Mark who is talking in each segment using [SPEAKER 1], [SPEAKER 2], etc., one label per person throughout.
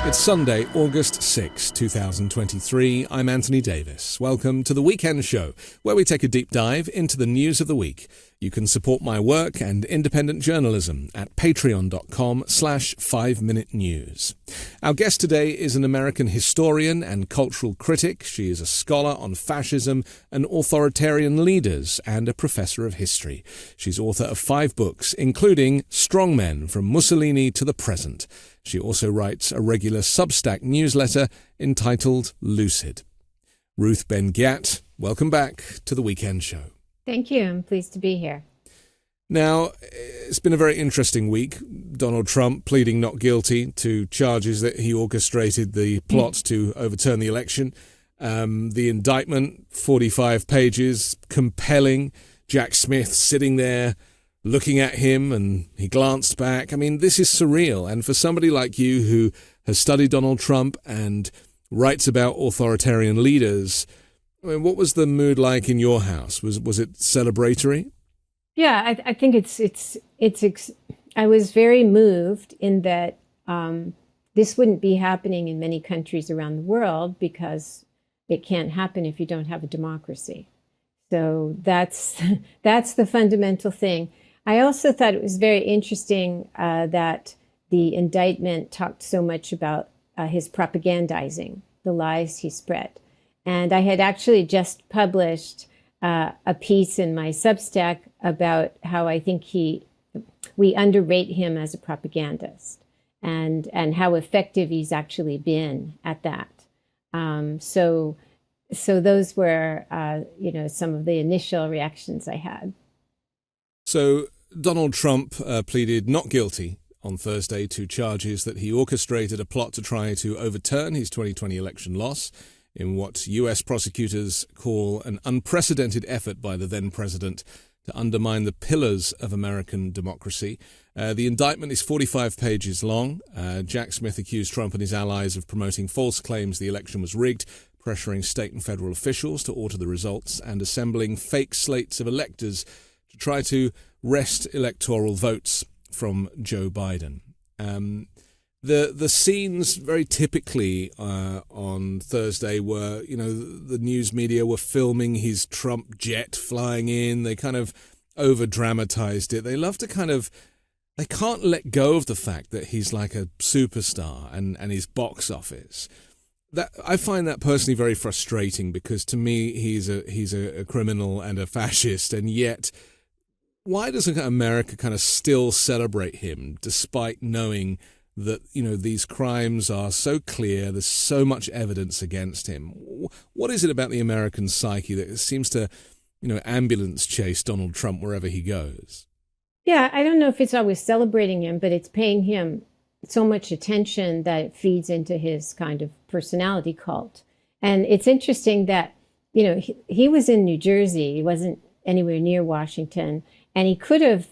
[SPEAKER 1] It's Sunday, August 6, 2023. I'm Anthony Davis. Welcome to The Weekend Show, where we take a deep dive into the news of the week. You can support my work and independent journalism at patreon.com/5minutenews. Our guest today is an American historian and cultural critic. She is a scholar on fascism and authoritarian leaders and a professor of history. She's author of 5 books, including Strongmen from Mussolini to the Present. She also writes a regular Substack newsletter entitled Lucid. Ruth Ben-Ghiat, welcome back to The Weekend Show.
[SPEAKER 2] Thank you. I'm pleased to be here.
[SPEAKER 1] Now, it's been a very interesting week. Donald Trump pleading not guilty to charges that he orchestrated the plot to overturn the election. The indictment, 45 pages, compelling. Jack Smith sitting there looking at him, and he glanced back. I mean, this is surreal. And for somebody like you who has studied Donald Trump and writes about authoritarian leaders, I mean, what was the mood like in your house? Was it celebratory?
[SPEAKER 2] Yeah, I think I was very moved in that this wouldn't be happening in many countries around the world because it can't happen if you don't have a democracy. So that's the fundamental thing. I also thought it was very interesting that the indictment talked so much about his propagandizing, the lies he spread. And I had actually just published a piece in my Substack about how I think we underrate him as a propagandist and how effective he's actually been at that. So those were, some of the initial reactions I had.
[SPEAKER 1] So Donald Trump pleaded not guilty on Thursday to charges that he orchestrated a plot to try to overturn his 2020 election loss in what U.S. prosecutors call an unprecedented effort by the then president to undermine the pillars of American democracy. The indictment is 45 pages long. Jack Smith accused Trump and his allies of promoting false claims the election was rigged, pressuring state and federal officials to alter the results, and assembling fake slates of electors to try to wrest electoral votes from Joe Biden. The scenes very typically on Thursday were, the news media were filming his Trump jet flying in. They kind of over-dramatized it. They love to they can't let go of the fact that he's like a superstar and his box office. That I find that personally very frustrating because to me he's a criminal and a fascist, and yet why doesn't America kind of still celebrate him despite knowing that, these crimes are so clear, there's so much evidence against him? What is it about the American psyche that seems to, ambulance chase Donald Trump wherever he goes?
[SPEAKER 2] Yeah, I don't know if it's always celebrating him, but it's paying him so much attention that it feeds into his kind of personality cult. And it's interesting that, he was in New Jersey. He wasn't anywhere near Washington. And he could have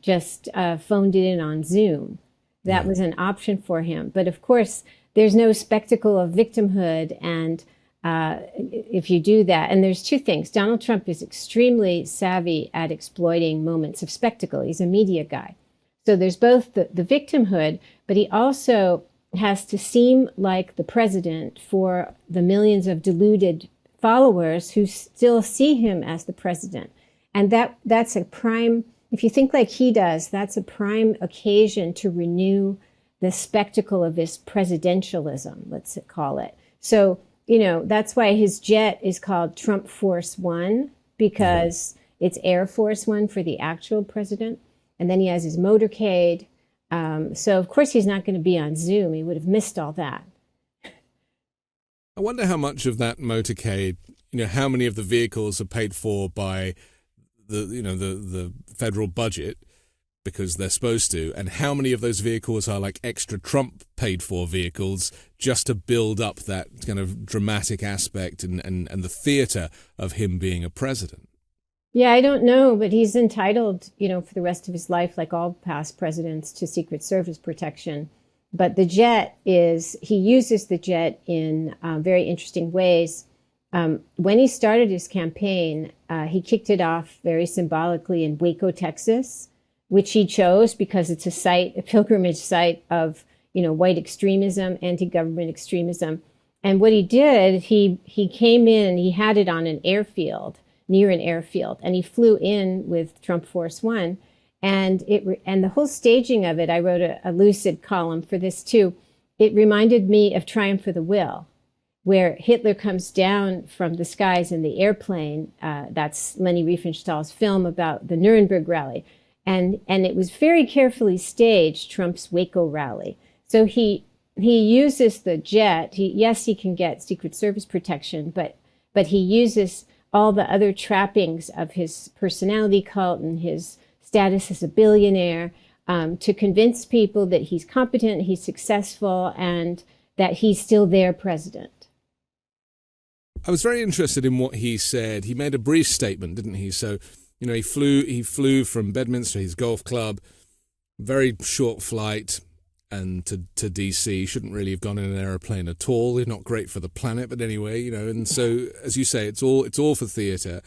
[SPEAKER 2] just phoned it in on Zoom. That was an option for him. But of course, there's no spectacle of victimhood. And if you do that, and there's two things. Donald Trump is extremely savvy at exploiting moments of spectacle. He's a media guy. So there's both the victimhood, but he also has to seem like the president for the millions of deluded followers who still see him as the president. And that's a prime, if you think like he does, that's a prime occasion to renew the spectacle of this presidentialism, let's call it. So, that's why his jet is called Trump Force One, because it's Air Force One for the actual president. And then he has his motorcade. So, of course, he's not going to be on Zoom. He would have missed all that.
[SPEAKER 1] I wonder how much of that motorcade, how many of the vehicles are paid for by the federal budget because they're supposed to, and how many of those vehicles are like extra Trump paid for vehicles just to build up that kind of dramatic aspect and the theater of him being a president.
[SPEAKER 2] Yeah, I don't know, but he's entitled, for the rest of his life, like all past presidents, to Secret Service protection. But the jet he uses the jet in very interesting ways. When he started his campaign, he kicked it off very symbolically in Waco, Texas, which he chose because it's a pilgrimage site of, white extremism, anti-government extremism. And what he did, he came in, he had it on an airfield, near an airfield, and he flew in with Trump Force One. And the whole staging of it, I wrote a lucid column for this too. It reminded me of Triumph of the Will, where Hitler comes down from the skies in the airplane. That's Leni Riefenstahl's film about the Nuremberg rally. And it was very carefully staged, Trump's Waco rally. So he uses the jet. He can get Secret Service protection, but he uses all the other trappings of his personality cult and his status as a billionaire to convince people that he's competent, he's successful, and that he's still their president.
[SPEAKER 1] I was very interested in what he said. He made a brief statement, didn't he? So, he flew from Bedminster, his golf club, very short flight, and to DC. Shouldn't really have gone in an aeroplane at all. They're not great for the planet, but anyway, and so, as you say, it's all for theatre.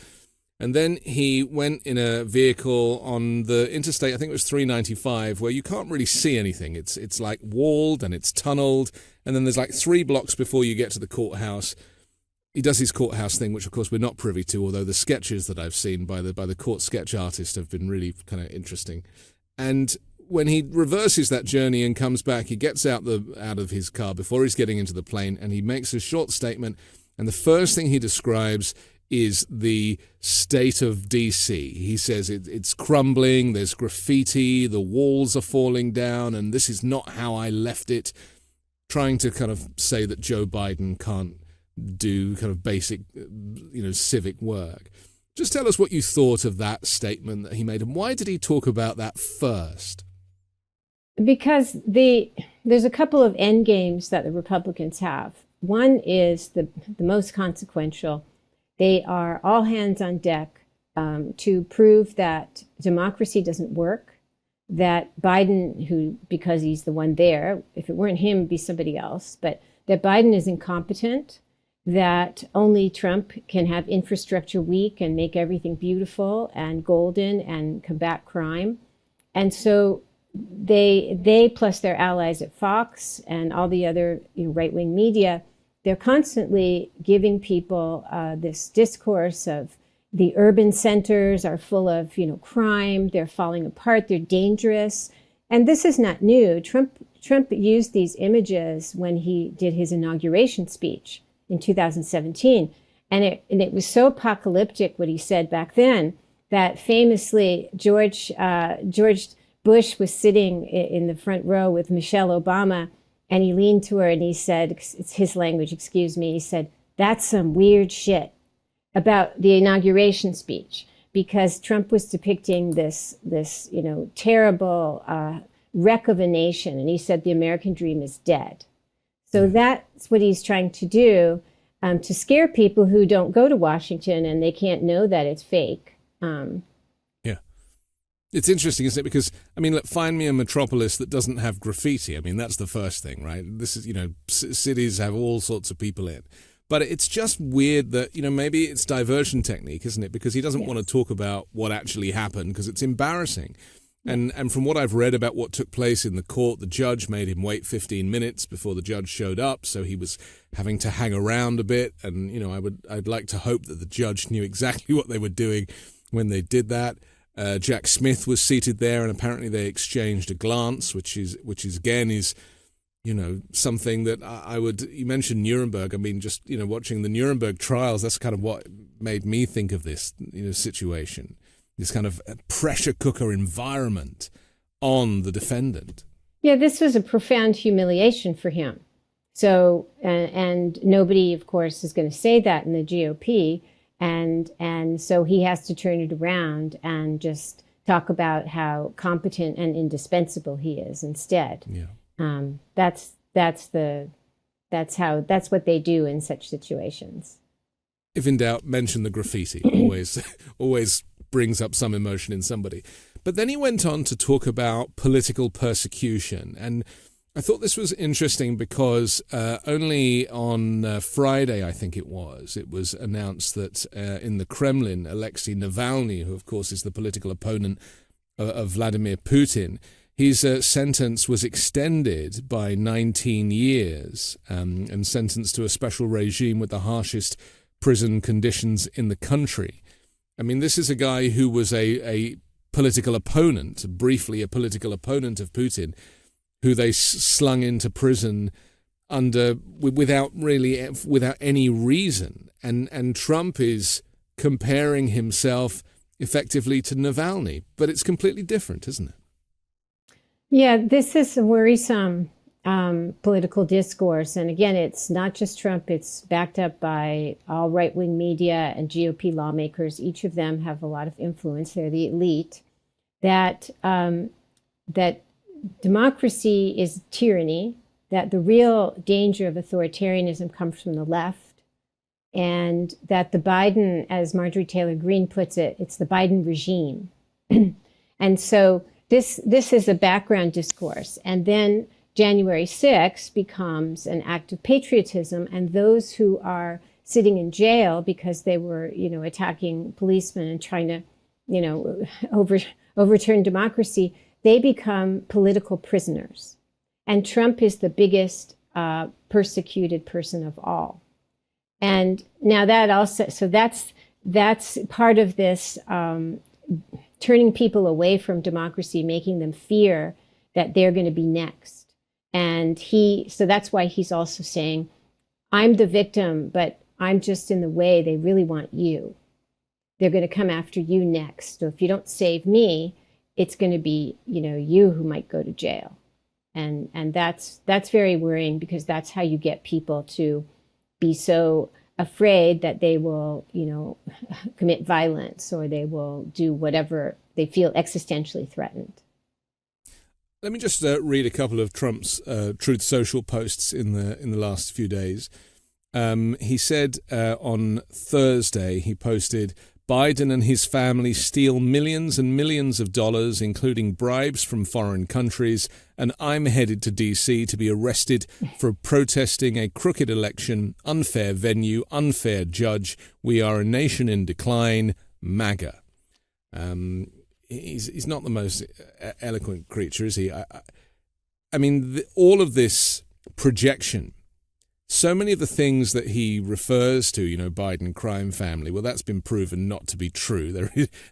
[SPEAKER 1] And then he went in a vehicle on the interstate, I think it was 395, where you can't really see anything. It's like walled and it's tunneled, and then there's like 3 blocks before you get to the courthouse. He does his courthouse thing, which of course we're not privy to, although the sketches that I've seen by the court sketch artist have been really kind of interesting. And when he reverses that journey and comes back, he gets out of his car before he's getting into the plane, and he makes a short statement. And the first thing he describes is the state of DC. He says it's crumbling, there's graffiti, the walls are falling down, and this is not how I left it, trying to kind of say that Joe Biden can't do kind of basic, civic work. Just tell us what you thought of that statement that he made, and why did he talk about that first?
[SPEAKER 2] Because there's a couple of end games that the Republicans have. One is the most consequential. They are all hands on deck to prove that democracy doesn't work, that Biden, who, because he's the one there, if it weren't him, it'd be somebody else, but that Biden is incompetent, that only Trump can have infrastructure weak and make everything beautiful and golden and combat crime. And so they plus their allies at Fox and all the other right-wing media, they're constantly giving people this discourse of the urban centers are full of, crime, they're falling apart, they're dangerous. And this is not new. Trump used these images when he did his inauguration speech in 2017. And it was so apocalyptic what he said back then that famously George Bush was sitting in the front row with Michelle Obama, and he leaned to her and he said, it's his language, excuse me, he said, "That's some weird shit," about the inauguration speech, because Trump was depicting this terrible wreck of a nation. And he said the American dream is dead. So that's what he's trying to do, to scare people who don't go to Washington and they can't know that it's fake.
[SPEAKER 1] It's interesting, isn't it? Because, look, find me a metropolis that doesn't have graffiti. That's the first thing, right? This is, cities have all sorts of people in. But it's just weird that, maybe it's diversion technique, isn't it? Because he doesn't want to talk about what actually happened because it's embarrassing. And from what I've read about what took place in the court, the judge made him wait 15 minutes before the judge showed up. So he was having to hang around a bit. And, I'd like to hope that the judge knew exactly what they were doing when they did that. Jack Smith was seated there, and apparently they exchanged a glance, which is again something that I would. You mentioned Nuremberg. Just watching the Nuremberg trials, that's kind of what made me think of this situation, this kind of pressure cooker environment on the defendant.
[SPEAKER 2] Yeah, this was a profound humiliation for him. So, and nobody, of course, is going to say that in the GOP. And so he has to turn it around and just talk about how competent and indispensable he is instead.
[SPEAKER 1] Yeah.
[SPEAKER 2] That's what they do in such situations.
[SPEAKER 1] If in doubt, mention the graffiti. Always brings up some emotion in somebody. But then he went on to talk about political persecution, and I thought this was interesting because only on Friday, I think it was announced that in the Kremlin, Alexei Navalny, who of course is the political opponent of Vladimir Putin, his sentence was extended by 19 years and sentenced to a special regime with the harshest prison conditions in the country. I mean, this is a guy who was a political opponent, briefly a political opponent of Putin, who they slung into prison without any reason. And Trump is comparing himself effectively to Navalny, but it's completely different, isn't it?
[SPEAKER 2] Yeah, this is a worrisome political discourse. And again, it's not just Trump, it's backed up by all right-wing media and GOP lawmakers. Each of them have a lot of influence. They're the elite. That democracy is tyranny, that the real danger of authoritarianism comes from the left, and that the Biden, as Marjorie Taylor Greene puts it, it's the Biden regime. And so this is a background discourse. And then January 6th becomes an act of patriotism, and those who are sitting in jail because they were, attacking policemen and trying to, overturn democracy, they become political prisoners. And Trump is the biggest persecuted person of all. And now that also, so that's part of this turning people away from democracy, making them fear that they're going to be next. And so that's why he's also saying, I'm the victim, but I'm just in the way. They really want you. They're going to come after you next. So if you don't save me, it's going to be, you who might go to jail. And that's very worrying, because that's how you get people to be so afraid that they will, commit violence, or they will do whatever they feel existentially threatened.
[SPEAKER 1] Let me just read a couple of Trump's Truth Social posts in the last few days. He said on Thursday, he posted, Biden and his family steal millions and millions of dollars, including bribes from foreign countries, and I'm headed to D.C. to be arrested for protesting a crooked election, unfair venue, unfair judge. We are a nation in decline, MAGA. He's not the most eloquent creature, is he? I mean, all of this projection, so many of the things that he refers to, Biden crime family, well, that's been proven not to be true.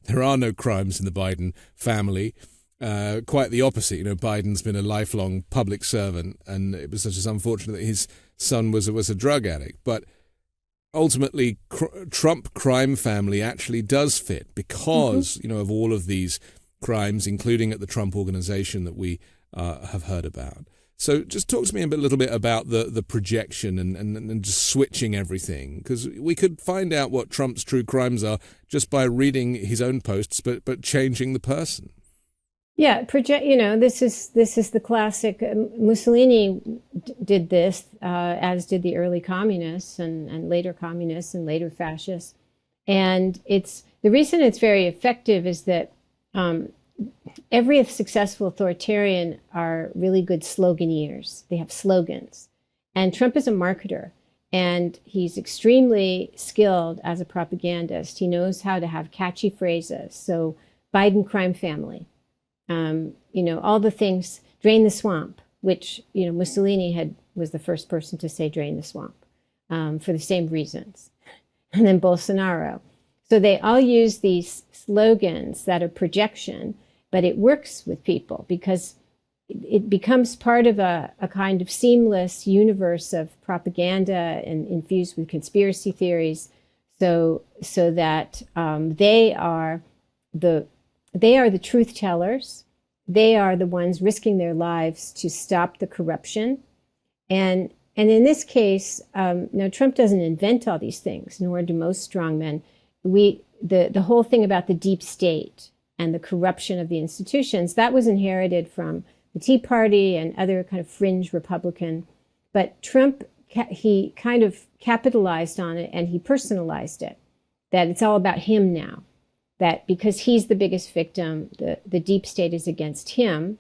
[SPEAKER 1] There are no crimes in the Biden family. Quite the opposite. Biden's been a lifelong public servant, and it was just unfortunate that his son was a drug addict. But ultimately, Trump crime family actually does fit because, of all of these crimes, including at the Trump organization that we have heard about. So just talk to me a little bit about the projection and just switching everything, because we could find out what Trump's true crimes are just by reading his own posts, but changing the person.
[SPEAKER 2] Yeah, this is the classic. Mussolini did this, as did the early communists and later communists and later fascists. And the reason it's very effective is that every successful authoritarian are really good sloganeers. They have slogans. And Trump is a marketer, and he's extremely skilled as a propagandist. He knows how to have catchy phrases. So Biden crime family, all the things, drain the swamp, which, Mussolini was the first person to say drain the swamp for the same reasons. And then Bolsonaro. So they all use these slogans that are projection, but it works with people because it becomes part of a kind of seamless universe of propaganda and infused with conspiracy theories, so that they are the truth tellers. They are the ones risking their lives to stop the corruption. And in this case, now Trump doesn't invent all these things, nor do most strongmen. The whole thing about the deep state and the corruption of the institutions, that was inherited from the Tea Party and other kind of fringe Republican. But Trump, he kind of capitalized on it and he personalized it, that it's all about him now, that because he's the biggest victim, the deep state is against him.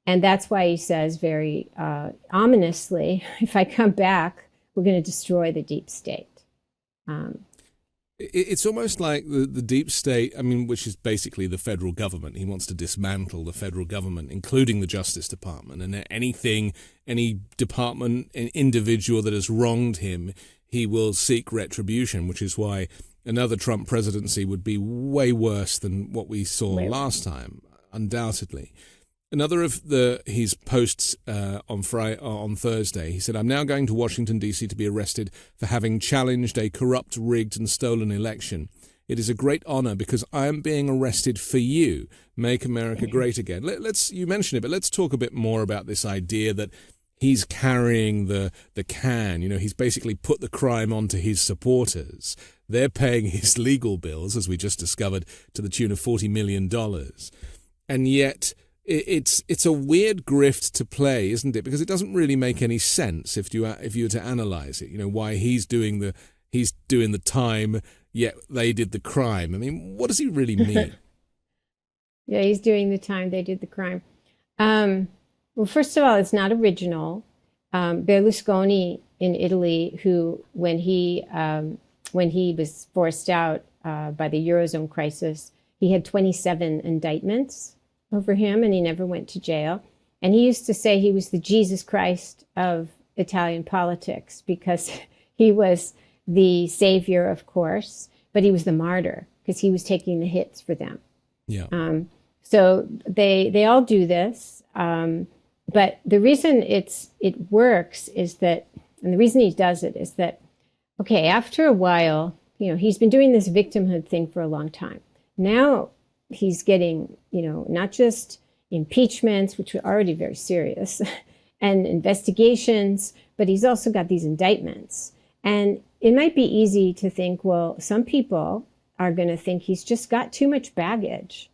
[SPEAKER 2] And that's why he says very ominously, if I come back, we're going to destroy the deep state.
[SPEAKER 1] It's almost like the deep state, I mean, which is basically the federal government. He wants to dismantle the federal government, including the Justice Department. And any department, an individual that has wronged him, he will seek retribution, which is why another Trump presidency would be way worse than what we saw last time, undoubtedly. Another of his posts on Thursday, he said, "I'm now going to Washington, D.C. to be arrested for having challenged a corrupt, rigged and stolen election. It is a great honor because I am being arrested for you. Make America great again." You mentioned it, but let's talk a bit more about this idea that he's carrying the can. He's basically put the crime onto his supporters. They're paying his legal bills, as we just discovered, to the tune of $40 million. And yet it's a weird grift to play, isn't it? Because it doesn't really make any sense if you were to analyze it. Why he's doing the time, yet they did the crime. I mean, what does he really mean?
[SPEAKER 2] Yeah, he's doing the time, they did the crime. Well, first of all, it's not original. Berlusconi in Italy, who when he was forced out by the Eurozone crisis, he had 27 indictments over him, and he never went to jail. And he used to say he was the Jesus Christ of Italian politics because he was the savior, of course, but he was the martyr because he was taking the hits for them.
[SPEAKER 1] Yeah.
[SPEAKER 2] So they all do this, but the reason it works is that, and the reason he does it is that, okay, after a while, he's been doing this victimhood thing for a long time. Now he's getting, not just impeachments, which are already very serious, and investigations, but he's also got these indictments. And it might be easy to think, well, some people are going to think he's just got too much baggage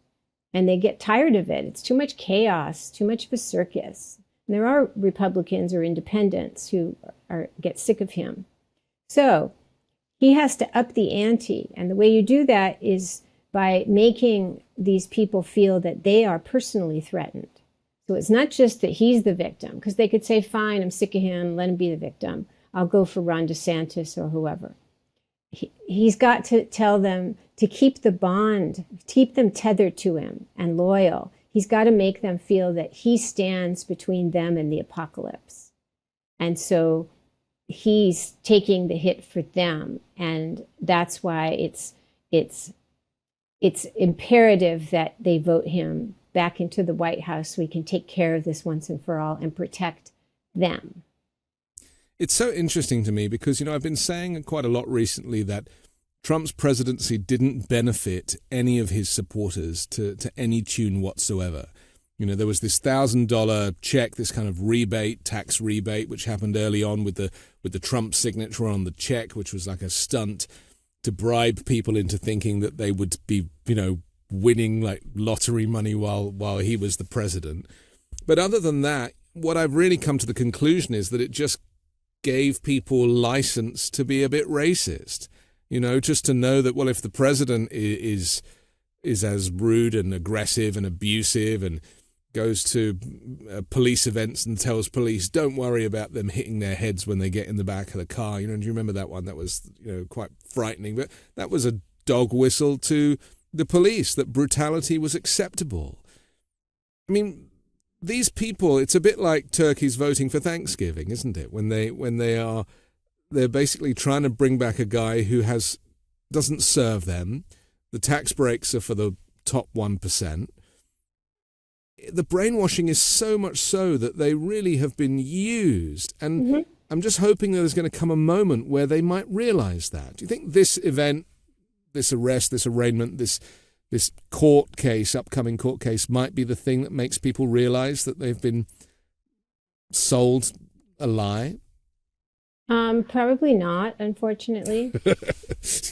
[SPEAKER 2] and they get tired of it. It's too much chaos, too much of a circus. And there are Republicans or independents who get sick of him. So he has to up the ante. And the way you do that is by making these people feel that they are personally threatened. So it's not just that he's the victim, because they could say, fine, I'm sick of him, let him be the victim. I'll go for Ron DeSantis or whoever. He's got to tell them to keep the bond, keep them tethered to him and loyal. He's got to make them feel that he stands between them and the apocalypse. And so he's taking the hit for them. And that's why it's imperative that they vote him back into the White House so we can take care of this once and for all and protect them.
[SPEAKER 1] It's so interesting to me because, I've been saying quite a lot recently that Trump's presidency didn't benefit any of his supporters to any tune whatsoever. There was this $1,000 check, this kind of tax rebate, which happened early on with the Trump signature on the check, which was like a stunt to bribe people into thinking that they would be, winning like lottery money while he was the president. But other than that, what I've really come to the conclusion is that it just gave people license to be a bit racist. Just to know that, well, if the president is as rude and aggressive and abusive and goes to police events and tells police, don't worry about them hitting their heads when they get in the back of the car. Do you remember that one? That was, quite frightening. But that was a dog whistle to the police, that brutality was acceptable. I mean, these people, it's a bit like turkeys voting for Thanksgiving, isn't it? They're basically trying to bring back a guy who doesn't serve them. The tax breaks are for the top 1%. The brainwashing is so much so that they really have been used. And I'm just hoping that there's going to come a moment where they might realize that. Do you think this event, this arrest, this arraignment, this upcoming court case might be the thing that makes people realize that they've been sold a lie?
[SPEAKER 2] Probably not, unfortunately.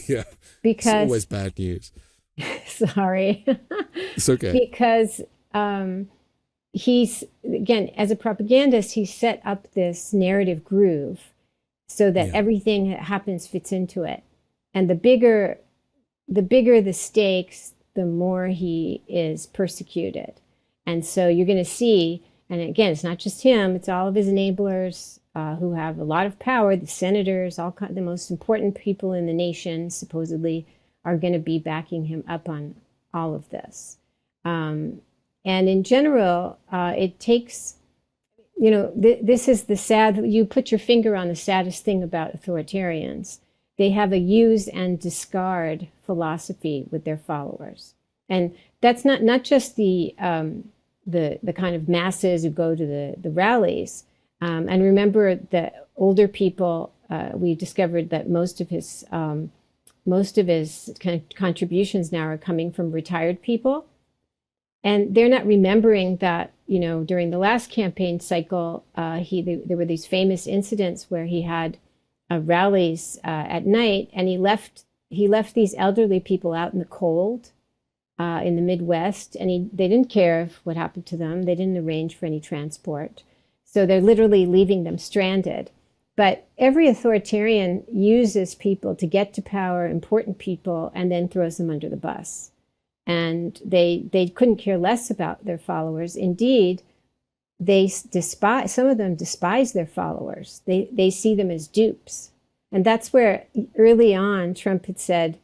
[SPEAKER 1] Yeah.
[SPEAKER 2] Because
[SPEAKER 1] it's always bad news.
[SPEAKER 2] Sorry.
[SPEAKER 1] It's okay.
[SPEAKER 2] Because he's, again, as a propagandist, he set up this narrative groove so that everything that happens fits into it. And the bigger the stakes, the more he is persecuted. And so you're going to see And again, it's not just him, it's all of his enablers who have a lot of power. The senators, the most important people in the nation, supposedly, are going to be backing him up on all of this. And in general, it takes, this is the sad, you put your finger on the saddest thing about authoritarians. They have a use and discard philosophy with their followers. And that's not just the kind of masses who go to the rallies. And remember that older people, we discovered that most of his contributions now are coming from retired people. And they're not remembering that, during the last campaign cycle, there were these famous incidents where he had rallies at night, and he left these elderly people out in the cold in the Midwest, and they didn't care what happened to them. They didn't arrange for any transport. So they're literally leaving them stranded. But every authoritarian uses people to get to power, important people, and then throws them under the bus. And they couldn't care less about their followers. Indeed, some of them despise their followers. They see them as dupes. And that's where early on Trump had said,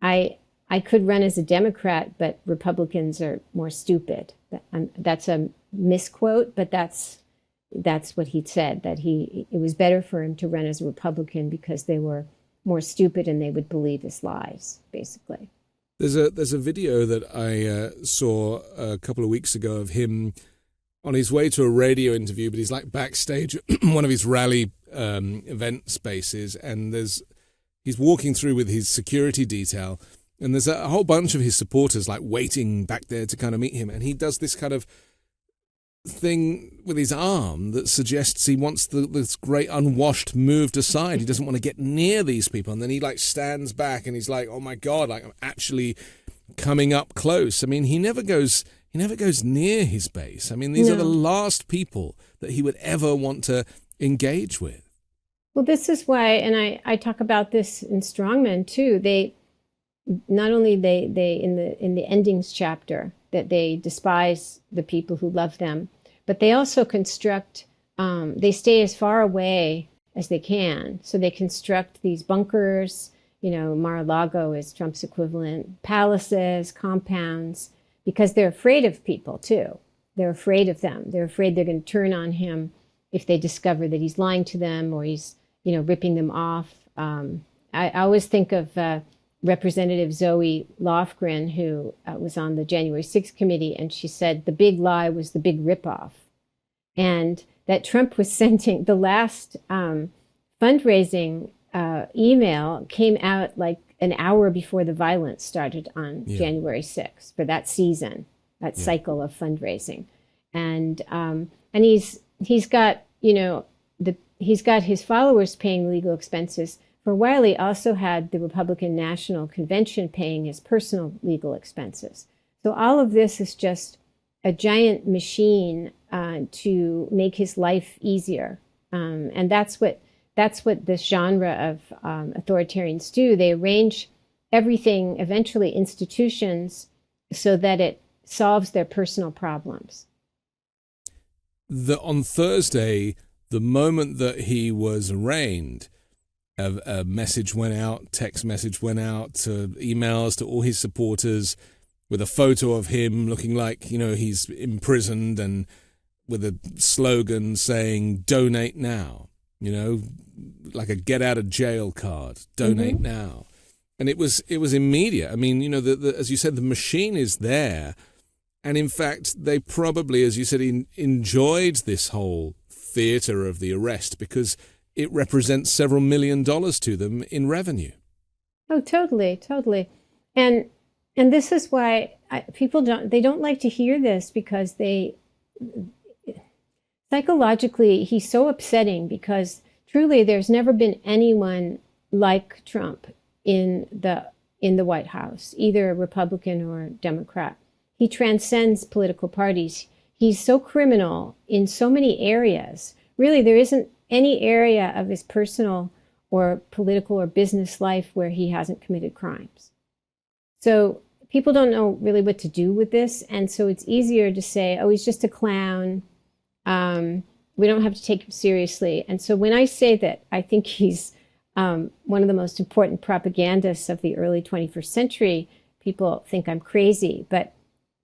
[SPEAKER 2] I could run as a Democrat, but Republicans are more stupid. That's a misquote, but that's what he'd said, that it was better for him to run as a Republican because they were more stupid and they would believe his lies, basically.
[SPEAKER 1] There's a video that I saw a couple of weeks ago of him on his way to a radio interview, but he's like backstage at one of his rally event spaces, and he's walking through with his security detail, and there's a whole bunch of his supporters like waiting back there to kind of meet him, and he does this kind of thing with his arm that suggests he wants this great unwashed moved aside. He doesn't want to get near these people, and then he like stands back and he's like, oh my God, like I'm actually coming up close. I mean, he never goes near his base. I mean, these are the last people that he would ever want to engage with.
[SPEAKER 2] Well, this is why, and I talk about this in Strongmen too, they not only they in the endings chapter that they despise the people who love them, but they also construct, they stay as far away as they can. So they construct these bunkers, Mar-a-Lago is Trump's equivalent, palaces, compounds, because they're afraid of people too. They're afraid of them. They're afraid they're going to turn on him if they discover that he's lying to them or he's, ripping them off. I always think of Representative Zoe Lofgren, who was on the January 6th committee, and she said the big lie was the big ripoff. And that Trump was sending, the last fundraising email came out like an hour before the violence started on January 6th for that season, that cycle of fundraising. And he's got, he's got his followers paying legal expenses. For a while, he also had the Republican National Convention paying his personal legal expenses. So all of this is just a giant machine to make his life easier. And that's what this genre of authoritarians do. They arrange everything, eventually institutions, so that it solves their personal problems.
[SPEAKER 1] On Thursday, the moment that he was arraigned, a message went out, text message went out, to emails to all his supporters with a photo of him looking like, he's imprisoned and with a slogan saying, donate now, like a get out of jail card, donate now. And it was immediate. I mean, as you said, the machine is there. And in fact, they probably, as you said, enjoyed this whole theater of the arrest because it represents several $1 million to them in revenue.
[SPEAKER 2] Oh, totally. And this is why people don't like to hear this, because psychologically, he's so upsetting, because truly there's never been anyone like Trump in the White House, either a Republican or Democrat. He transcends political parties. He's so criminal in so many areas. Really, there isn't any area of his personal or political or business life where he hasn't committed crimes. So people don't know really what to do with this. And so it's easier to say, oh, he's just a clown. We don't have to take him seriously. And so when I say that I think he's one of the most important propagandists of the early 21st century, people think I'm crazy. But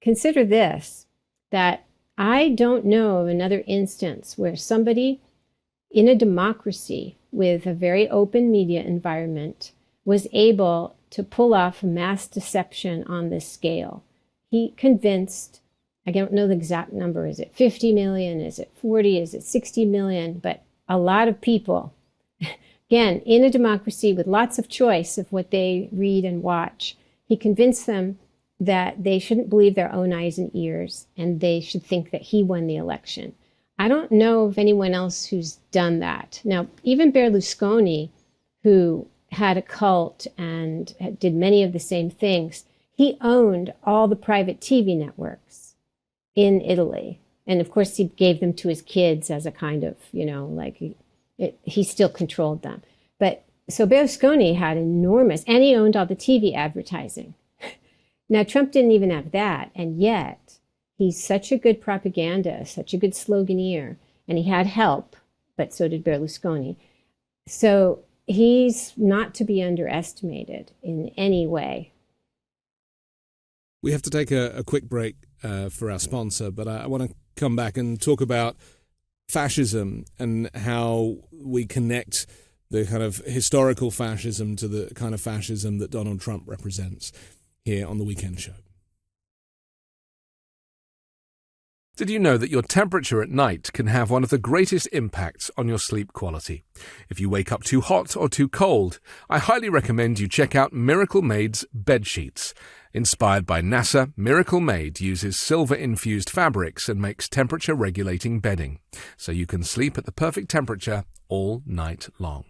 [SPEAKER 2] consider this, that I don't know of another instance where somebody in a democracy with a very open media environment was able to pull off mass deception on this scale. He convinced, I don't know the exact number, is it 50 million, is it 40, is it 60 million, but a lot of people, again, in a democracy with lots of choice of what they read and watch, he convinced them that they shouldn't believe their own eyes and ears, and they should think that he won the election. I don't know of anyone else who's done that. Now, even Berlusconi, who had a cult and did many of the same things, he owned all the private TV networks in Italy. And of course, he gave them to his kids as a kind of, he still controlled them. But so Berlusconi had enormous, and he owned all the TV advertising. Now, Trump didn't even have that, and yet he's such a good propagandist, such a good sloganeer, and he had help, but so did Berlusconi. So he's not to be underestimated in any way.
[SPEAKER 1] We have to take a quick break for our sponsor, but I want to come back and talk about fascism and how we connect the kind of historical fascism to the kind of fascism that Donald Trump represents here on The Weekend Show. Did you know that your temperature at night can have one of the greatest impacts on your sleep quality? If you wake up too hot or too cold, I highly recommend you check out Miracle Made's bed sheets. Inspired by NASA, Miracle Made uses silver-infused fabrics and makes temperature-regulating bedding, so you can sleep at the perfect temperature all night long.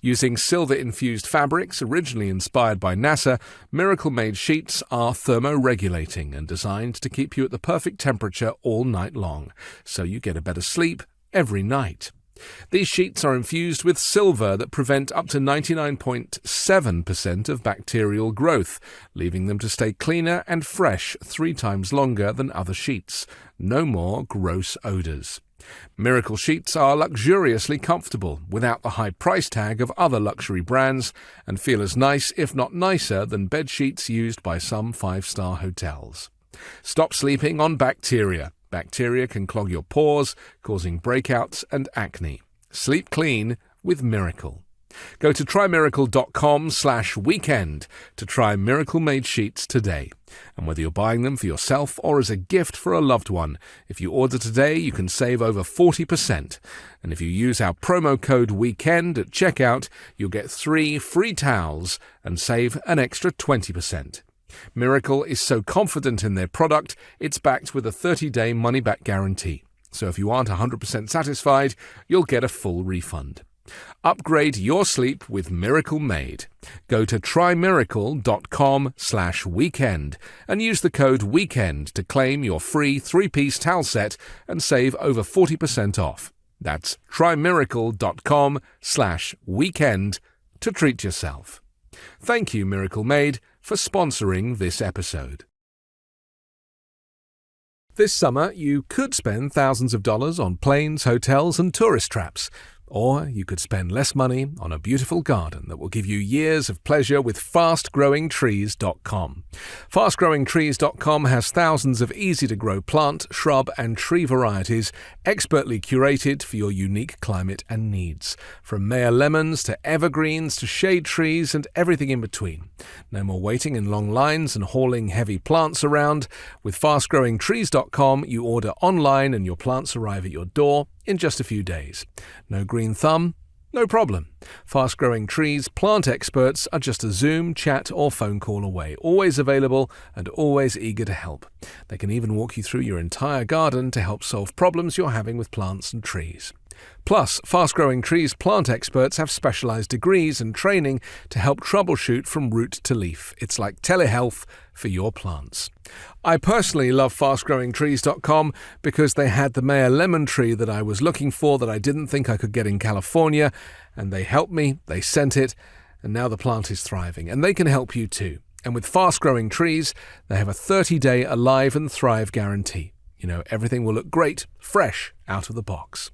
[SPEAKER 1] Using silver-infused fabrics originally inspired by NASA, Miracle Made sheets are thermoregulating and designed to keep you at the perfect temperature all night long, so you get a better sleep every night. These sheets are infused with silver that prevent up to 99.7% of bacterial growth, leaving them to stay cleaner and fresh 3 times longer than other sheets. No more gross odors. Miracle sheets are luxuriously comfortable, without the high price tag of other luxury brands, and feel as nice, if not nicer, than bed sheets used by some 5-star hotels. Stop sleeping on bacteria. Bacteria can clog your pores, causing breakouts and acne. Sleep clean with Miracle. Go to trymiracle.com/weekend to try Miracle Made sheets today. And whether you're buying them for yourself or as a gift for a loved one, if you order today, you can save over 40%. And if you use our promo code WEEKEND at checkout, you'll get 3 free towels and save an extra 20%. Miracle is so confident in their product, it's backed with a 30-day money-back guarantee. So if you aren't 100% satisfied, you'll get a full refund. Upgrade your sleep with Miracle Made. Go to trymiracle.com/weekend and use the code WEEKEND to claim your free 3-piece towel set and save over 40% off. That's trymiracle.com/weekend to treat yourself. Thank you, Miracle Made, for sponsoring this episode. This summer, you could spend thousands of dollars on planes, hotels, and tourist traps. Or you could spend less money on a beautiful garden that will give you years of pleasure with FastGrowingTrees.com. FastGrowingTrees.com has thousands of easy-to-grow plant, shrub, and tree varieties expertly curated for your unique climate and needs. From Mayer lemons to evergreens to shade trees and everything in between. No more waiting in long lines and hauling heavy plants around. With FastGrowingTrees.com, you order online and your plants arrive at your door in just a few days. No green thumb? No problem. Fast Growing Trees plant experts are just a Zoom, chat, or phone call away, always available and always eager to help. They can even walk you through your entire garden to help solve problems you're having with plants and trees. Plus, Fast Growing Trees plant experts have specialized degrees and training to help troubleshoot from root to leaf. It's like telehealth for your plants. I personally love FastGrowingTrees.com because they had the Mayer lemon tree that I was looking for that I didn't think I could get in California, and they helped me, they sent it, and now the plant is thriving, and they can help you too. And with Fast Growing Trees, they have a 30-day Alive and Thrive guarantee. everything will look great, fresh out of the box.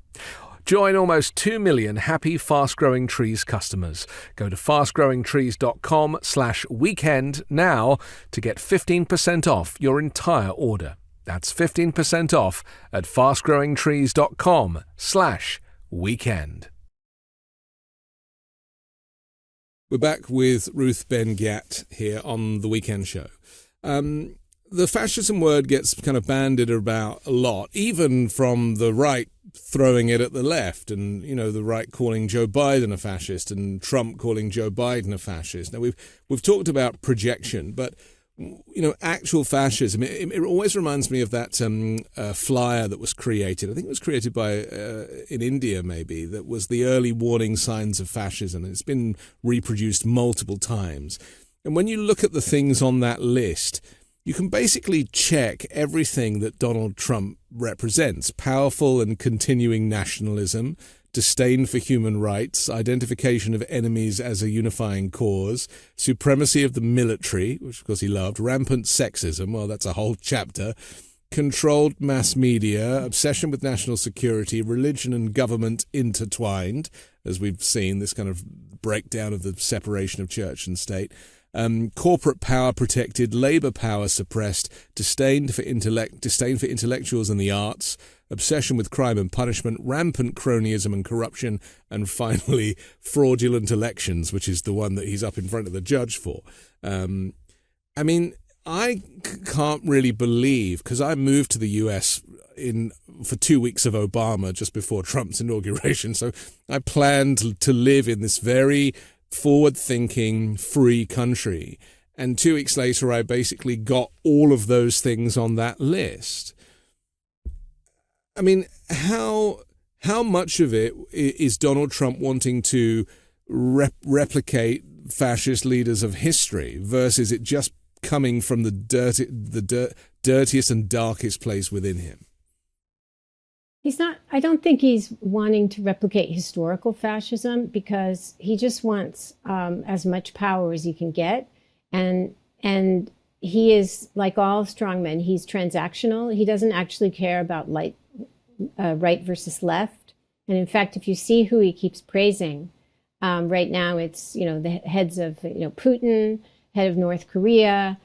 [SPEAKER 1] Join almost 2 million happy Fast Growing Trees customers. Go to fastgrowingtrees.com/weekend now to get 15% off your entire order. That's 15% off at fastgrowingtrees.com/weekend. We're back with Ruth Ben-Ghiat here on The Weekend Show. The fascism word gets kind of bandied about a lot, even from the right throwing it at the left, and the right calling Joe Biden a fascist and Trump calling Joe Biden a fascist. Now we've talked about projection, but actual fascism, it always reminds me of that flyer that was created. I think it was created by in India, maybe, that was the early warning signs of fascism. It's been reproduced multiple times, and when you look at the things on that list, you can basically check everything that Donald Trump represents: powerful and continuing nationalism, disdain for human rights, identification of enemies as a unifying cause, supremacy of the military, which of course he loved, rampant sexism, well, that's a whole chapter, controlled mass media, obsession with national security, religion and government intertwined, as we've seen, this kind of breakdown of the separation of church and state, corporate power protected, labour power suppressed, disdain for intellectuals and the arts, obsession with crime and punishment, rampant cronyism and corruption, and finally fraudulent elections, which is the one that he's up in front of the judge for. I can't really believe, because I moved to the US for 2 weeks of Obama just before Trump's inauguration, so I planned to live in this very forward-thinking, free country. And 2 weeks later, I basically got all of those things on that list. I mean, how much of it is Donald Trump wanting to replicate fascist leaders of history versus it just coming from the dirtiest and darkest place within him?
[SPEAKER 2] I don't think he's wanting to replicate historical fascism, because he just wants as much power as he can get. And he is, like all strongmen, he's transactional. He doesn't actually care about right versus left. And in fact, if you see who he keeps praising, right now it's, the heads of, Putin, head of North Korea,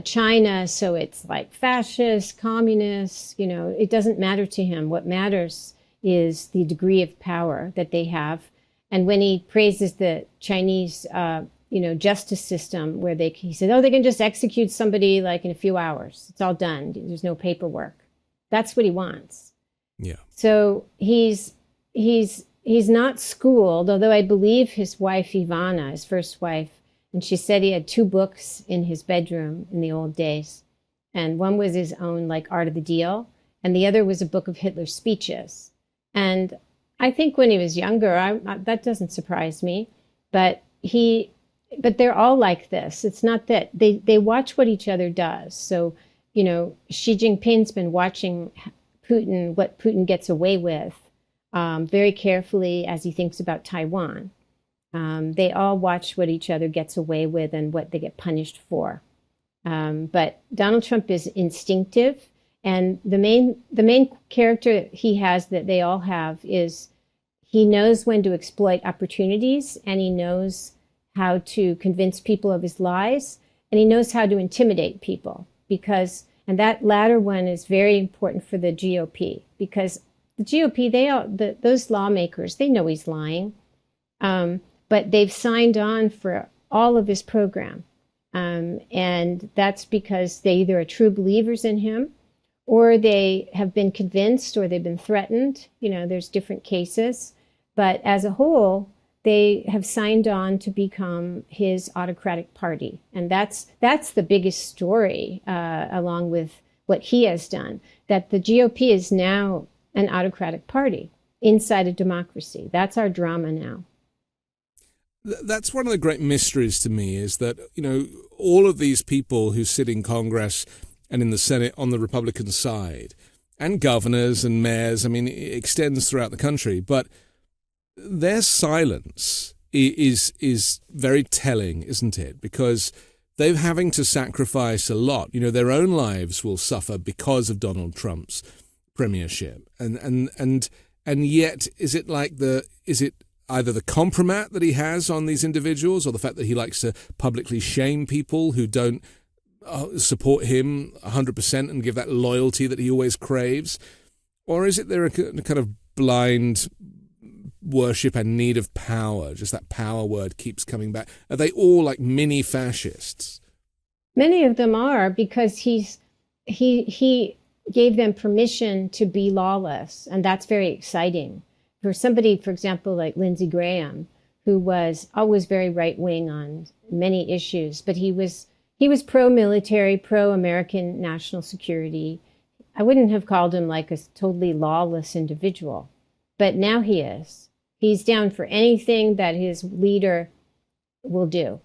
[SPEAKER 2] China, so it's like fascist, communist, it doesn't matter to him. What matters is the degree of power that they have. And when he praises the Chinese, justice system, where he said, they can just execute somebody like in a few hours. It's all done. There's no paperwork. That's what he wants.
[SPEAKER 1] Yeah.
[SPEAKER 2] So he's not schooled, although I believe his wife, Ivana, his first wife, and she said he had 2 books in his bedroom in the old days. And one was his own, like, Art of the Deal. And the other was a book of Hitler's speeches. And I think when he was younger, that doesn't surprise me. But they're all like this. It's not that they watch what each other does. So, Xi Jinping's been watching what Putin gets away with very carefully as he thinks about Taiwan. They all watch what each other gets away with and what they get punished for. But Donald Trump is instinctive, and the main character he has that they all have is he knows when to exploit opportunities, and he knows how to convince people of his lies, and he knows how to intimidate people. And that latter one is very important for the GOP, because the GOP, those lawmakers, they know he's lying. But they've signed on for all of his program. And that's because they either are true believers in him, or they have been convinced, or they've been threatened. There's different cases. But as a whole, they have signed on to become his autocratic party. And that's the biggest story, along with what he has done, that the GOP is now an autocratic party inside a democracy. That's our drama now.
[SPEAKER 1] That's one of the great mysteries to me, is that, all of these people who sit in Congress and in the Senate on the Republican side, and governors and mayors, it extends throughout the country, but their silence is very telling, isn't it? Because they're having to sacrifice a lot. You know, their own lives will suffer because of Donald Trump's premiership. And yet, is it either the compromat that he has on these individuals, or the fact that he likes to publicly shame people who don't support him 100% and give that loyalty that he always craves? Or is it there a kind of blind worship and need of power? Just that power word keeps coming back. Are they all like mini fascists?
[SPEAKER 2] Many of them are, because he gave them permission to be lawless, and that's very exciting. For somebody, for example, like Lindsey Graham, who was always very right-wing on many issues, but he was pro-military, pro-American national security. I wouldn't have called him like a totally lawless individual, but now he is. He's down for anything that his leader will do.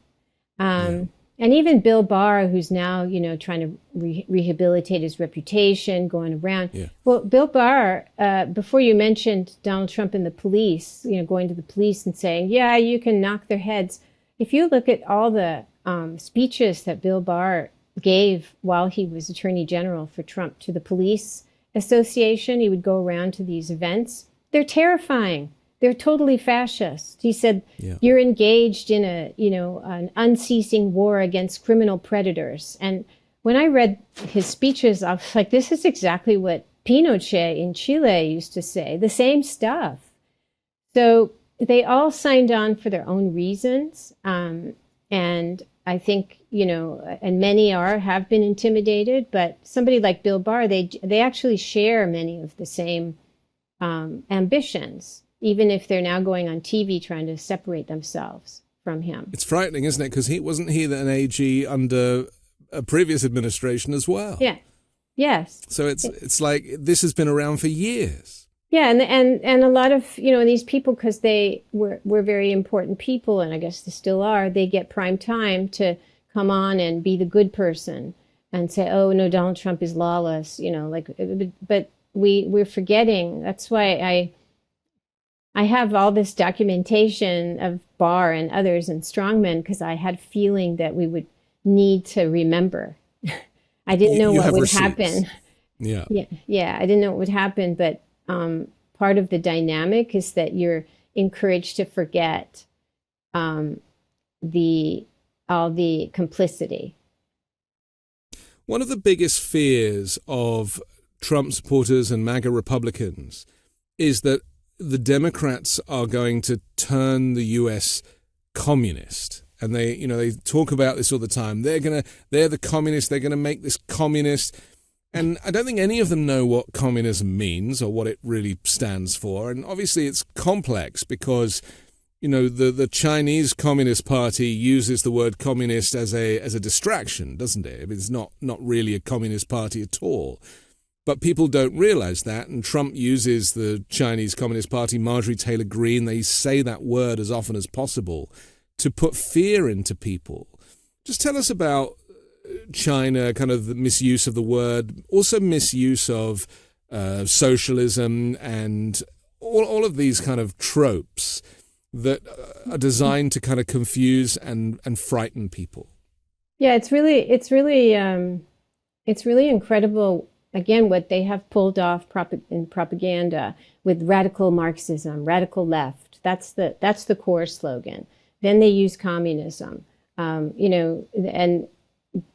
[SPEAKER 2] And even Bill Barr, who's now, trying to rehabilitate his reputation, going around. Yeah. Well, Bill Barr, before you mentioned Donald Trump and the police, going to the police and saying, yeah, you can knock their heads. If you look at all the speeches that Bill Barr gave while he was Attorney General for Trump to the police association, he would go around to these events. They're terrifying. They're totally fascist. He said, You're engaged in an unceasing war against criminal predators. And when I read his speeches, I was like, this is exactly what Pinochet in Chile used to say, the same stuff. So they all signed on for their own reasons. And I think, and many have been intimidated, but somebody like Bill Barr, they actually share many of the same ambitions, even if they're now going on TV trying to separate themselves from him. It's
[SPEAKER 1] frightening, isn't it? Because wasn't he an AG under a previous administration as well?
[SPEAKER 2] Yeah. Yes.
[SPEAKER 1] So it's like this has been around for years.
[SPEAKER 2] Yeah, and a lot of these people, because they were very important people, and I guess they still are. They get prime time to come on and be the good person and say, "Oh no, Donald Trump is lawless," But we're forgetting. That's why I have all this documentation of Barr and others and strongmen, because I had a feeling that we would need to remember. I didn't know what would happen.
[SPEAKER 1] Yeah.
[SPEAKER 2] Yeah. I didn't know what would happen, but part of the dynamic is that you're encouraged to forget all the complicity.
[SPEAKER 1] One of the biggest fears of Trump supporters and MAGA Republicans is that the Democrats are going to turn the U.S. communist. And they talk about this all the time. They're the communists. They're going to make this communist. And I don't think any of them know what communism means or what it really stands for. And obviously it's complex because, the Chinese Communist Party uses the word communist as a distraction, doesn't it? I mean, it's not really a communist party at all. But people don't realize that, and Trump uses the Chinese Communist Party, Marjorie Taylor Greene, they say that word as often as possible to put fear into people. Just tell us about China, kind of the misuse of the word, also misuse of socialism and all of these kind of tropes that are designed to kind of confuse and frighten people.
[SPEAKER 2] Yeah, it's really incredible. Again, what they have pulled off in propaganda with radical Marxism, radical left. That's the core slogan. Then they use communism, and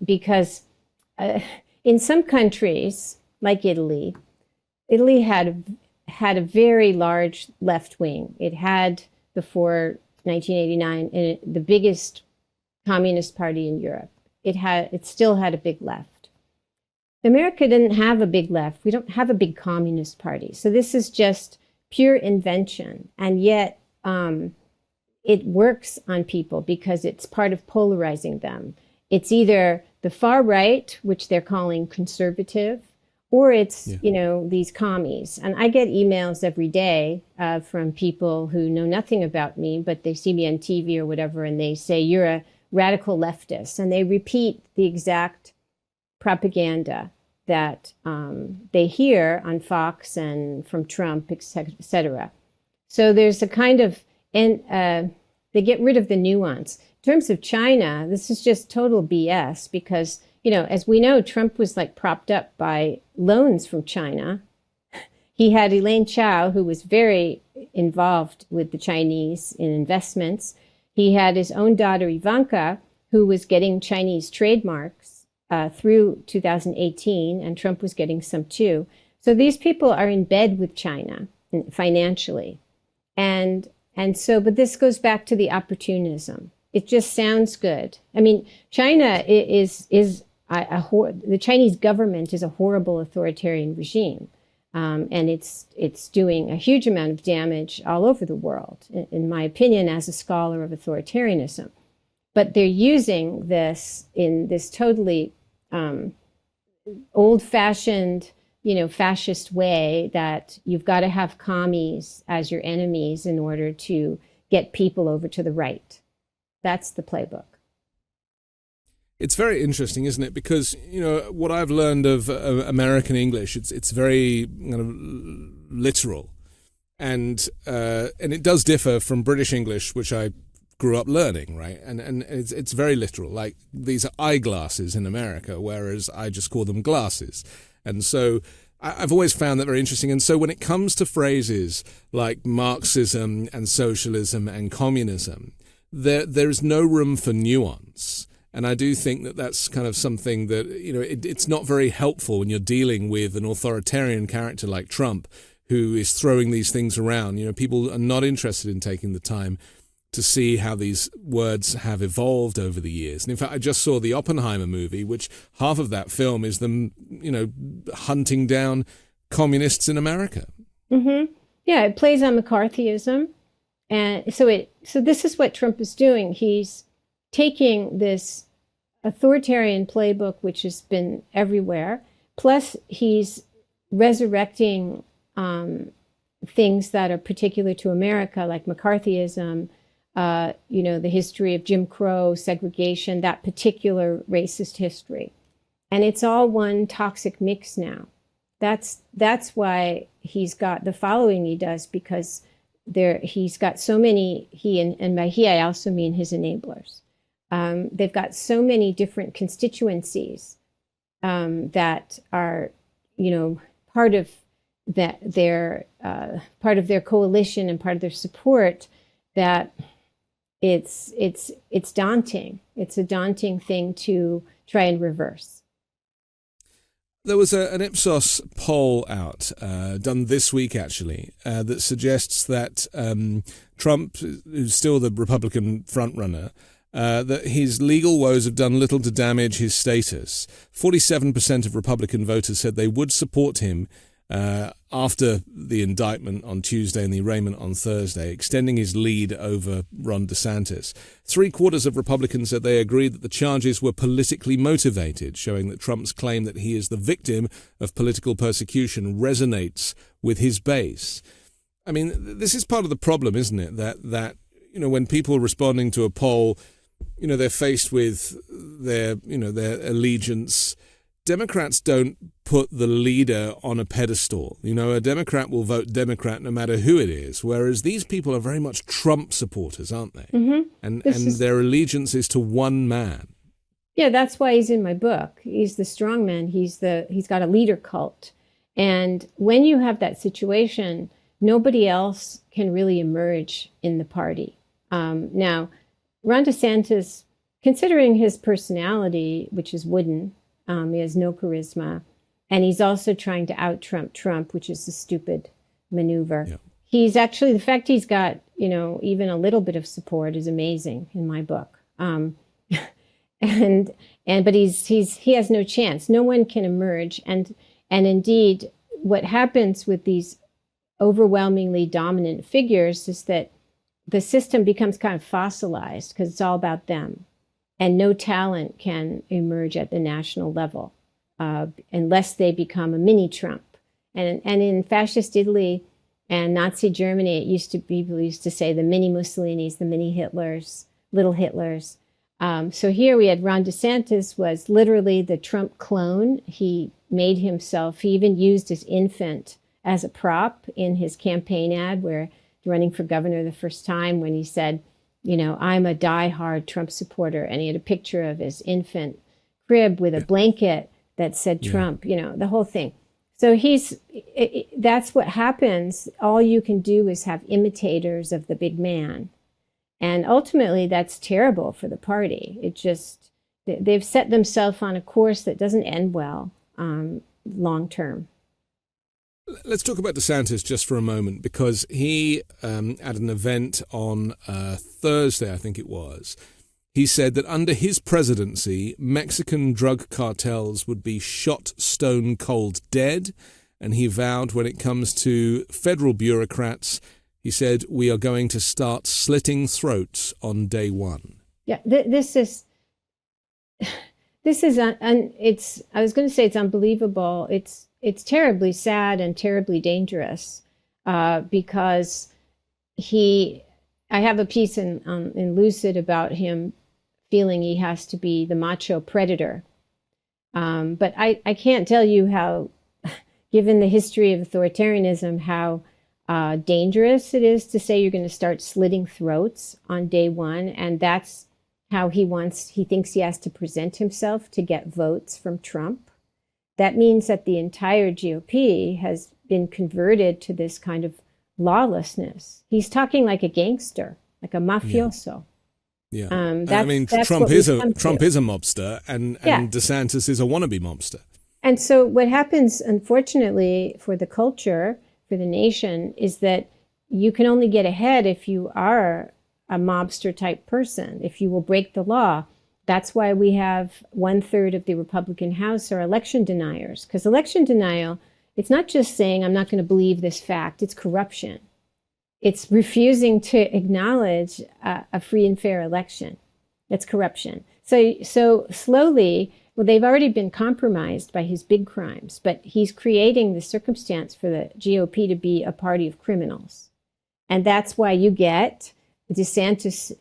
[SPEAKER 2] because in some countries like Italy had a very large left wing. It had, before 1989, the biggest communist party in Europe. It still had a big left. America didn't have a big left. We don't have a big communist party. So this is just pure invention. And yet it works on people because it's part of polarizing them. It's either the far right, which they're calling conservative, or it's, these commies. And I get emails every day from people who know nothing about me, but they see me on TV or whatever, and they say, you're a radical leftist. And they repeat the exact propaganda that they hear on Fox and from Trump, et cetera. So there's a kind of there's They get rid of the nuance. In terms of China, this is just total BS because, as we know, Trump was like propped up by loans from China. He had Elaine Chao, who was very involved with the Chinese in investments. He had his own daughter, Ivanka, who was getting Chinese trademarks through 2018, and Trump was getting some too. So these people are in bed with China financially. And but this goes back to the opportunism. It just sounds good. I mean, China is the Chinese government is a horrible authoritarian regime. And it's doing a huge amount of damage all over the world, in my opinion, as a scholar of authoritarianism. But they're using this in this totally old-fashioned, fascist way that you've got to have commies as your enemies in order to get people over to the right. That's the playbook.
[SPEAKER 1] It's very interesting, isn't it? Because, what I've learned of American English, it's very kind of literal. And it does differ from British English, which I grew up learning, right? And it's very literal. Like, these are eyeglasses in America, whereas I just call them glasses. And so I've always found that very interesting. And so when it comes to phrases like Marxism and socialism and communism, there's no room for nuance. And I do think that that's kind of something that, it's not very helpful when you're dealing with an authoritarian character like Trump, who is throwing these things around. People are not interested in taking the time to see how these words have evolved over the years. And in fact, I just saw the Oppenheimer movie, which half of that film is them, hunting down communists in America.
[SPEAKER 2] Mm-hmm. Yeah, it plays on McCarthyism. And so this is what Trump is doing. He's taking this authoritarian playbook, which has been everywhere, plus he's resurrecting things that are particular to America, like McCarthyism, the history of Jim Crow, segregation, that particular racist history. And it's all one toxic mix now. That's why he's got the following he does, because he's got so many, and by he I also mean his enablers. They've got so many different constituencies that are, part of their coalition and part of their support, that it's daunting. It's a daunting thing to try and reverse.
[SPEAKER 1] There was an Ipsos poll out, done this week actually, that suggests that Trump, who's still the Republican frontrunner, that his legal woes have done little to damage his status. 47% of Republican voters said they would support him after the indictment on Tuesday and the arraignment on Thursday, extending his lead over Ron DeSantis. 3/4 of Republicans said they agreed that the charges were politically motivated, showing that Trump's claim that he is the victim of political persecution resonates with his base. I mean, this is part of the problem, isn't it? That when people are responding to a poll, they're faced with their allegiance. Democrats don't put the leader on a pedestal. A Democrat will vote Democrat no matter who it is, whereas these people are very much Trump supporters, aren't they?
[SPEAKER 2] Mm-hmm.
[SPEAKER 1] And their allegiance is to one man.
[SPEAKER 2] Yeah, that's why he's in my book. He's the strong man. He's got a leader cult. And when you have that situation, nobody else can really emerge in the party. Now, Ron DeSantis, considering his personality, which is wooden, he has no charisma, and he's also trying to out-Trump Trump, which is a stupid maneuver. Yeah. He's actually, the fact he's got, even a little bit of support is amazing in my book. But he has no chance. No one can emerge. And indeed, what happens with these overwhelmingly dominant figures is that the system becomes kind of fossilized because it's all about them. And no talent can emerge at the national level unless they become a mini Trump. And in fascist Italy and Nazi Germany, people used to say the mini Mussolinis, the mini Hitlers, little Hitlers. So here we had Ron DeSantis was literally the Trump clone. He made himself, he even used his infant as a prop in his campaign ad where running for governor the first time, when he said, I'm a diehard Trump supporter. And he had a picture of his infant crib with a blanket that said Trump, the whole thing. So that's what happens. All you can do is have imitators of the big man. And ultimately, that's terrible for the party. They've set themselves on a course that doesn't end well long term.
[SPEAKER 1] Let's talk about DeSantis just for a moment, because he, at an event on Thursday, I think it was, he said that under his presidency, Mexican drug cartels would be shot stone cold dead. And he vowed when it comes to federal bureaucrats, he said, we are going to start slitting throats on day one.
[SPEAKER 2] Yeah, this is I was going to say it's unbelievable. It's terribly sad and terribly dangerous because I have a piece in Lucid about him feeling he has to be the macho predator. But I can't tell you how, given the history of authoritarianism, how dangerous it is to say you're going to start slitting throats on day one. And that's how he thinks he has to present himself to get votes from Trump. That means that the entire GOP has been converted to this kind of lawlessness. He's talking like a gangster, like a mafioso.
[SPEAKER 1] Yeah.
[SPEAKER 2] That's
[SPEAKER 1] Trump is a mobster, and DeSantis is a wannabe mobster.
[SPEAKER 2] And so what happens, unfortunately, for the culture, for the nation, is that you can only get ahead if you are a mobster type person, if you will break the law. That's why we have 1/3 of the Republican House are election deniers, because election denial, it's not just saying I'm not going to believe this fact, it's corruption. It's refusing to acknowledge a free and fair election. That's corruption. So slowly, well, they've already been compromised by his big crimes, but he's creating the circumstance for the GOP to be a party of criminals. And that's why you get DeSantis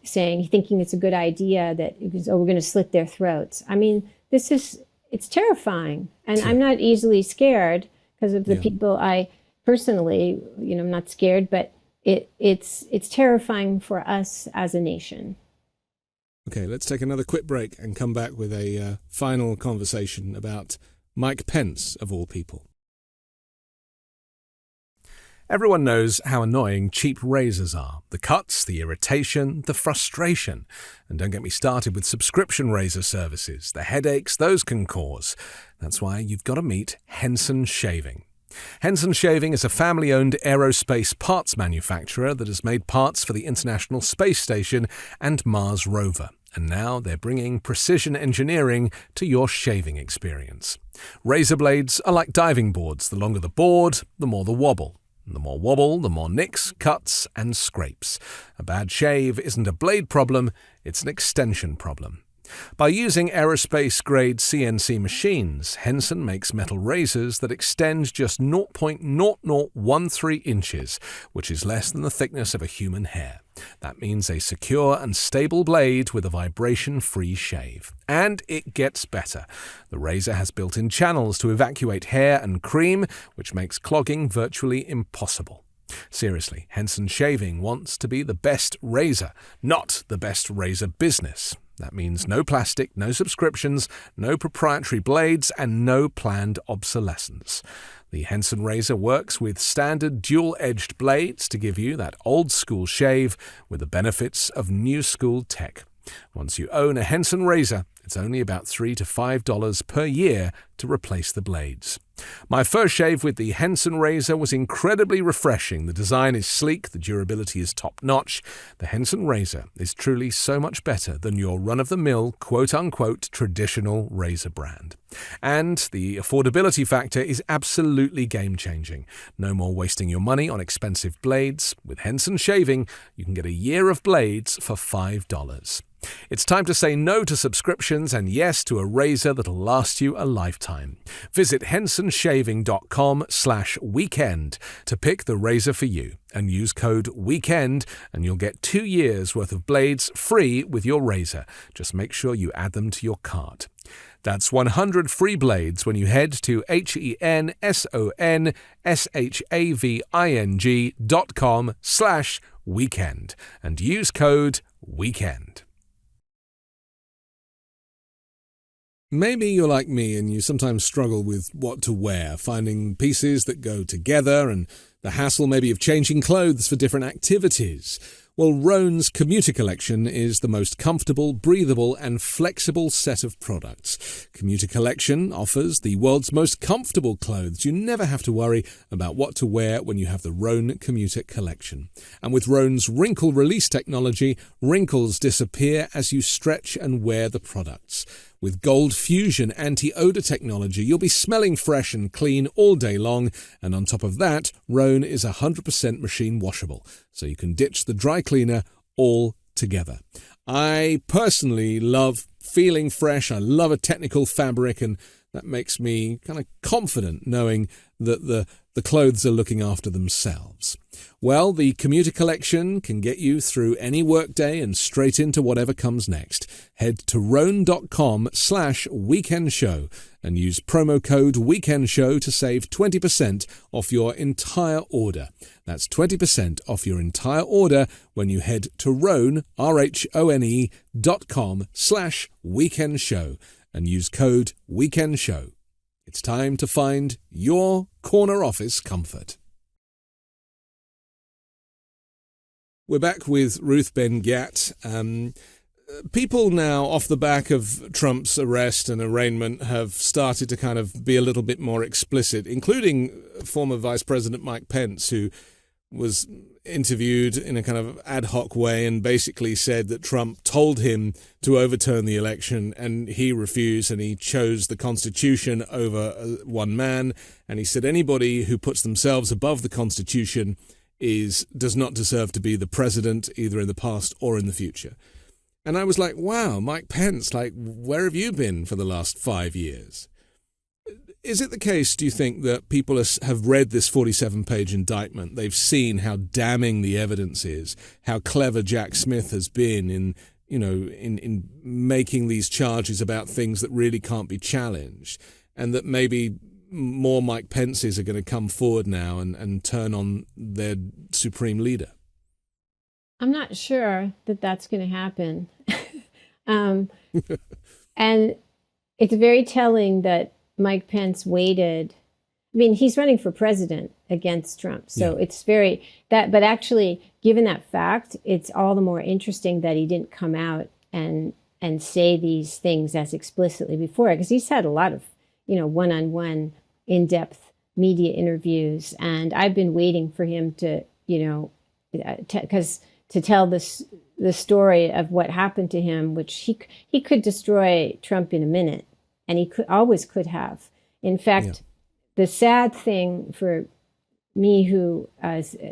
[SPEAKER 2] thinking it's a good idea that we're going to slit their throats. I mean, it's terrifying. And I'm not easily scared because of the people I personally, I'm not scared, but it's terrifying for us as a nation.
[SPEAKER 1] Okay, let's take another quick break and come back with a final conversation about Mike Pence, of all people. Everyone knows how annoying cheap razors are. The cuts, the irritation, the frustration. And don't get me started with subscription razor services. The headaches those can cause. That's why you've got to meet Henson Shaving. Henson Shaving is a family-owned aerospace parts manufacturer that has made parts for the International Space Station and Mars rover. And now they're bringing precision engineering to your shaving experience. Razor blades are like diving boards. The longer the board, the more the wobble. The more wobble, the more nicks, cuts, and scrapes. A bad shave isn't a blade problem, it's an extension problem. By using aerospace-grade CNC machines, Henson makes metal razors that extend just 0.0013 inches, which is less than the thickness of a human hair. That means a secure and stable blade with a vibration-free shave. And it gets better. The razor has built-in channels to evacuate hair and cream, which makes clogging virtually impossible. Seriously, Henson Shaving wants to be the best razor, not the best razor business. That means no plastic, no subscriptions, no proprietary blades, and no planned obsolescence. The Henson razor works with standard dual-edged blades to give you that old-school shave with the benefits of new-school tech. Once you own a Henson razor, it's only about $3 to $5 per year to replace the blades. My first shave with the Henson razor was incredibly refreshing. The design is sleek, the durability is top-notch. The Henson razor is truly so much better than your run-of-the-mill, quote-unquote, traditional razor brand. And the affordability factor is absolutely game-changing. No more wasting your money on expensive blades. With Henson Shaving, you can get a year of blades for $5. It's time to say no to subscriptions and yes to a razor that'll last you a lifetime. Visit hensonshaving.com/weekend to pick the razor for you and use code WEEKEND and you'll get 2 years worth of blades free with your razor. Just make sure you add them to your cart. That's 100 free blades when you head to hensonshaving.com/weekend and use code weekend. Maybe you're like me and you sometimes struggle with what to wear, finding pieces that go together and the hassle maybe of changing clothes for different activities. Well, Rhone's commuter collection is the most comfortable, breathable and flexible set of products. Commuter collection offers the world's most comfortable clothes. You never have to worry about what to wear when you have the Rhone commuter collection. And with Rhone's wrinkle release technology, wrinkles disappear as you stretch and wear the products. With Gold Fusion anti-odor technology, you'll be smelling fresh and clean all day long, and on top of that, Rhone is 100% machine washable, so you can ditch the dry cleaner altogether. I personally love feeling fresh. I love a technical fabric, and that makes me kind of confident knowing that the clothes are looking after themselves. Well, the commuter collection can get you through any workday and straight into whatever comes next. Head to rhone.com/weekendshow and use promo code weekendshow to save 20% off your entire order. That's 20% off your entire order when you head to Rhone, RHONE.com/weekendshow and use code weekendshow. It's time to find your corner office comfort. We're back with Ruth Ben-Ghiat. People now, off the back of Trump's arrest and arraignment, have started to kind of be a little bit more explicit, including former Vice President Mike Pence, who was interviewed in a kind of ad hoc way and basically said that Trump told him to overturn the election and he refused, and he chose the Constitution over one man. And he said anybody who puts themselves above the Constitution does not deserve to be the president, either in the past or in the future. And I was like, wow, Mike Pence, like, where have you been for the last 5 years? Is it the case, do you think, that people have read this 47-page indictment? They've seen how damning the evidence is, how clever Jack Smith has been in making these charges about things that really can't be challenged, and that maybe more Mike Pences are going to come forward now and turn on their supreme leader?
[SPEAKER 2] I'm not sure that that's going to happen. And it's very telling that Mike Pence waited. I mean, he's running for president against Trump. So It's very but actually, given that fact, it's all the more interesting that he didn't come out and say these things as explicitly before, because he's had a lot of, one-on-one in-depth media interviews. And I've been waiting for him to, to tell the story of what happened to him, which he could destroy Trump in a minute, and he always could have. In fact, the sad thing for me, who,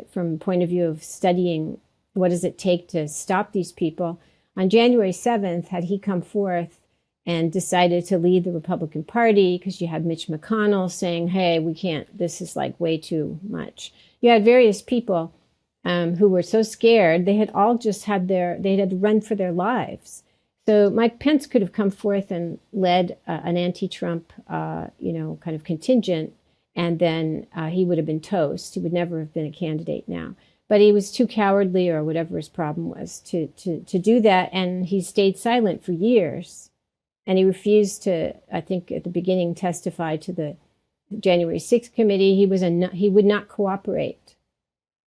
[SPEAKER 2] from point of view of studying what does it take to stop these people, on January 7th, had he come forth and decided to lead the Republican Party, because you had Mitch McConnell saying, hey, we can't, this is like way too much. You had various people who were so scared, they had all just had to run for their lives. So Mike Pence could have come forth and led an anti-Trump, kind of contingent, and then he would have been toast. He would never have been a candidate now. But he was too cowardly, or whatever his problem was, to do that, and he stayed silent for years. And he refused to, I think at the beginning, testify to the January 6th committee. He would not cooperate.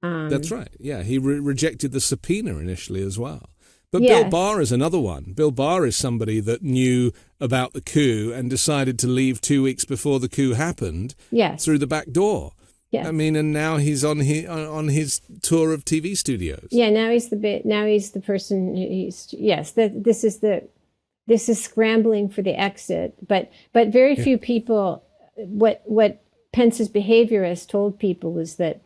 [SPEAKER 1] That's right. Yeah, he rejected the subpoena initially as well. But yes. Bill Barr is another one. Bill Barr is somebody that knew about the coup and decided to leave 2 weeks before the coup happened. Yes. Through the back door. Yes. I mean, and now he's on his tour of TV studios. Yeah, now he's the person. This is scrambling for the exit. But very few people. What Pence's behavior has told people is that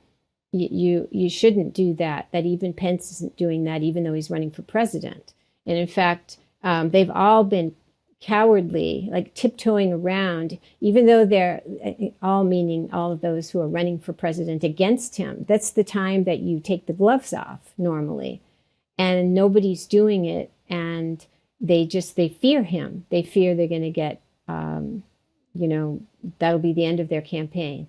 [SPEAKER 1] you shouldn't do that. That even Pence isn't doing that, even though he's running for president. And in fact, they've all been cowardly, like tiptoeing around, even though they're all, meaning all of those who are running for president against him. That's the time that you take the gloves off normally, and nobody's doing it. And they fear him. They fear they're going to get, that'll be the end of their campaign.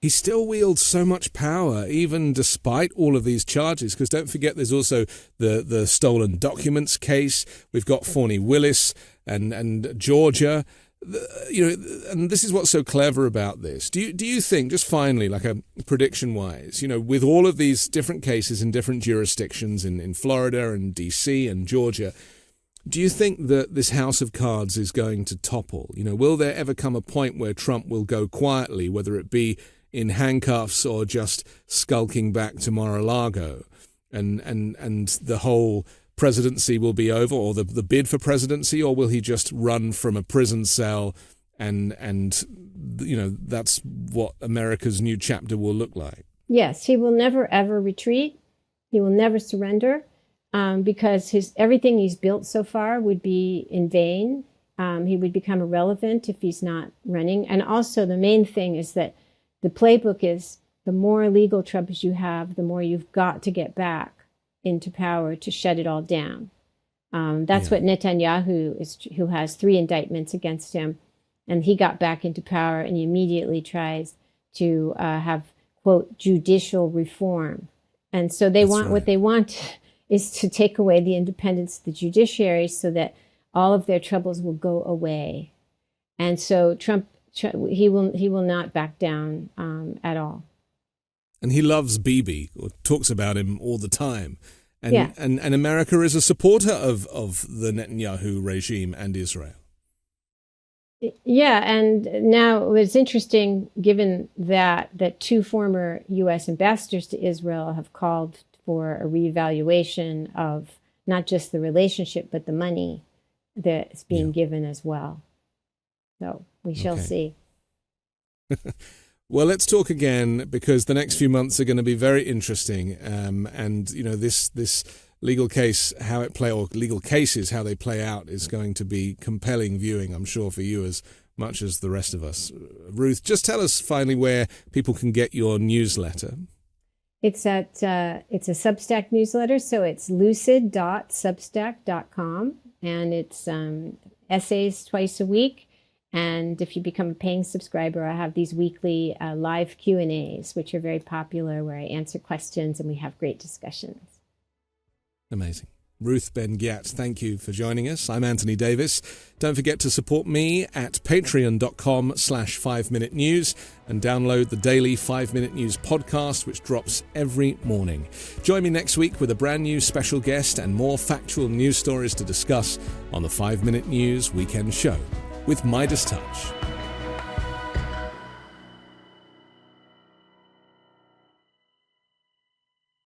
[SPEAKER 1] he still wields so much power, even despite all of these charges. Because don't forget, there's also the stolen documents case. We've got Fani Willis and Georgia. And this is what's so clever about this. Do you think, just finally, like a prediction-wise, with all of these different cases in different jurisdictions in Florida and DC and Georgia, do you think that this house of cards is going to topple? Will there ever come a point where Trump will go quietly, whether it be in handcuffs or just skulking back to Mar-a-Lago, and the whole presidency will be over, or the bid for presidency, or will he just run from a prison cell and that's what America's new chapter will look like?
[SPEAKER 2] Yes, he will never ever retreat. He will never surrender, because everything he's built so far would be in vain. He would become irrelevant if he's not running. And also the main thing is that the playbook is the more legal troubles you have, the more you've got to get back into power to shut it all down. That's what Netanyahu who has 3 indictments against him. And he got back into power and he immediately tries to have, quote, judicial reform. And so what they want is to take away the independence of the judiciary so that all of their troubles will go away. And so Trump, he will not back down at all.
[SPEAKER 1] And he loves Bibi, or talks about him all the time. And America is a supporter of the Netanyahu regime and Israel.
[SPEAKER 2] Yeah, and now it's interesting, given that 2 former U.S. ambassadors to Israel have called for a reevaluation of not just the relationship, but the money that's being given as well. So we shall see.
[SPEAKER 1] Well, let's talk again, because the next few months are going to be very interesting. And this legal case, legal cases, how they play out, is going to be compelling viewing, I'm sure, for you as much as the rest of us. Ruth, just tell us finally where people can get your newsletter.
[SPEAKER 2] It's a Substack newsletter, so it's lucid.substack.com, and it's essays twice a week. And if you become a paying subscriber, I have these weekly live Q&As, which are very popular, where I answer questions and we have great discussions.
[SPEAKER 1] Amazing. Ruth Ben-Ghiat, thank you for joining us. I'm Anthony Davis. Don't forget to support me at patreon.com/5minute news and download the daily 5-Minute News podcast, which drops every morning. Join me next week with a brand new special guest and more factual news stories to discuss on the 5-Minute News Weekend Show with Midas Touch.